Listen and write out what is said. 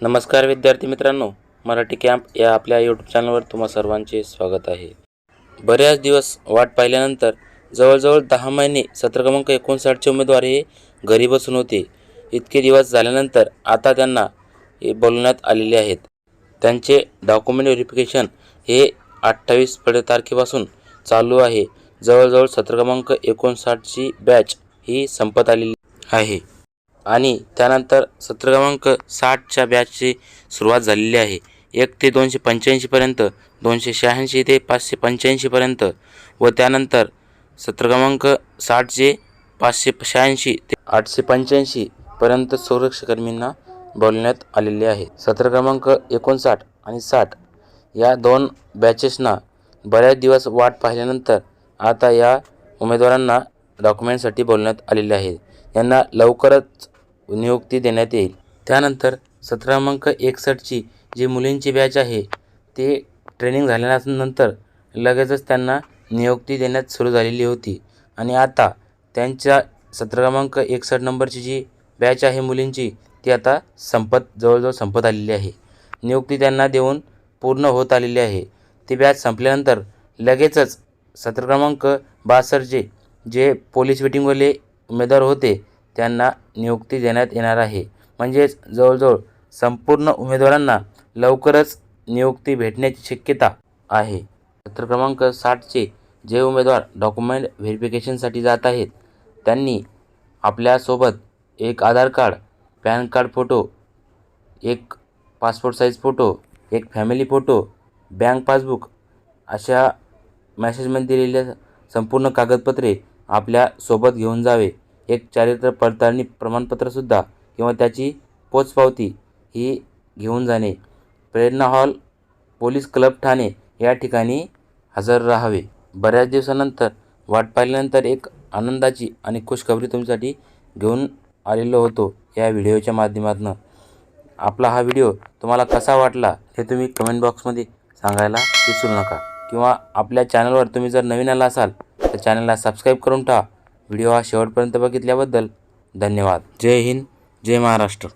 नमस्कार विद्यार्थी मित्रांनो, मराठी कॅम्प या आपल्या यूट्यूब चॅनलवर तुम्हा सर्वांचे स्वागत आहे. बऱ्याच दिवस वाट पाहिल्यानंतर जवळजवळ 10 महिने सत्र क्रमांक 59चे उमेदवार हे घरी बसून होते. इतके दिवस झाल्यानंतर आता त्यांना बोलवण्यात आलेले आहेत. त्यांचे डॉक्युमेंट व्हेरिफिकेशन हे 28 तारखेपासून चालू आहे. जवळजवळ सत्र क्रमांक 59ची बॅच ही संपत आलेली आहे आणि त्यानंतर सत्र क्रमांक 60च्या बॅचची सुरुवात झालेली आहे. 1 ते 285 पर्यंत, 286 ते 585 पर्यंत व त्यानंतर सत्र क्रमांक 60चे 586 ते 885 पर्यंत सुरक्षाकर्मींना बोलवण्यात आलेले आहे. सत्र क्रमांक 59 आणि 60 या 2 बॅचेसना बऱ्याच दिवस वाट पाहिल्यानंतर आता या उमेदवारांना डॉक्युमेंटसाठी बोलवण्यात आलेले आहे. यांना लवकरच नियुक्ती देण्यात येईल. त्यानंतर सत्र क्रमांक 61ची जी मुलींची बॅच आहे ते ट्रेनिंग झाल्यानंतर लगेचच त्यांना नियुक्ती देण्यात सुरू झालेली होती आणि आता त्यांच्या सत्र क्रमांक 61 नंबरची जी बॅच आहे मुलींची ती आता जवळजवळ संपत आलेली आहे. नियुक्ती त्यांना देऊन पूर्ण होत आलेली आहे. ती बॅच संपल्यानंतर लगेचच सत्र क्रमांक 62चे जे पोलीस वेटिंगवाले उमेदवार होते त्यांना नियुक्ती देण्यात येणार आहे. म्हणजेच जवळजवळ संपूर्ण उमेदवारांना लवकरच नियुक्ती भेटण्याची शक्यता आहे. सत्र क्रमांक 60चे जे उमेदवार डॉक्युमेंट व्हेरिफिकेशनसाठी जात आहेत त्यांनी आपल्यासोबत एक आधार कार्ड, पॅन कार्ड फोटो, एक पासपोर्ट साईज फोटो, एक फॅमिली फोटो, बँक पासबुक अशा मॅसेजमध्ये दिलेल्या संपूर्ण कागदपत्रे आपल्या सोबत घेऊन जावे. एक चारित्र्य पडताळणी प्रमाणपत्रसुद्धा किंवा त्याची पोचपावती ही घेऊन जाणे. प्रेरणा हॉल, पोलीस क्लब ठाणे या ठिकाणी हजर राहावे. बऱ्याच दिवसानंतर वाट पाहिल्यानंतर एक आनंदाची आणि खुशखबरी तुमच्यासाठी घेऊन आलेलो होतो या व्हिडिओच्या माध्यमातून. आपला हा व्हिडिओ तुम्हाला कसा वाटला हे तुम्ही कमेंट बॉक्समध्ये सांगायला विसरू नका. किंवा आपल्या चॅनलवर तुम्ही जर नवीन आला असाल तर चॅनलला सबस्क्राईब करून ठेवा. व्हिडिओ हा शेवटपर्यंत बघितल्याबद्दल धन्यवाद. जय हिंद, जय महाराष्ट्र.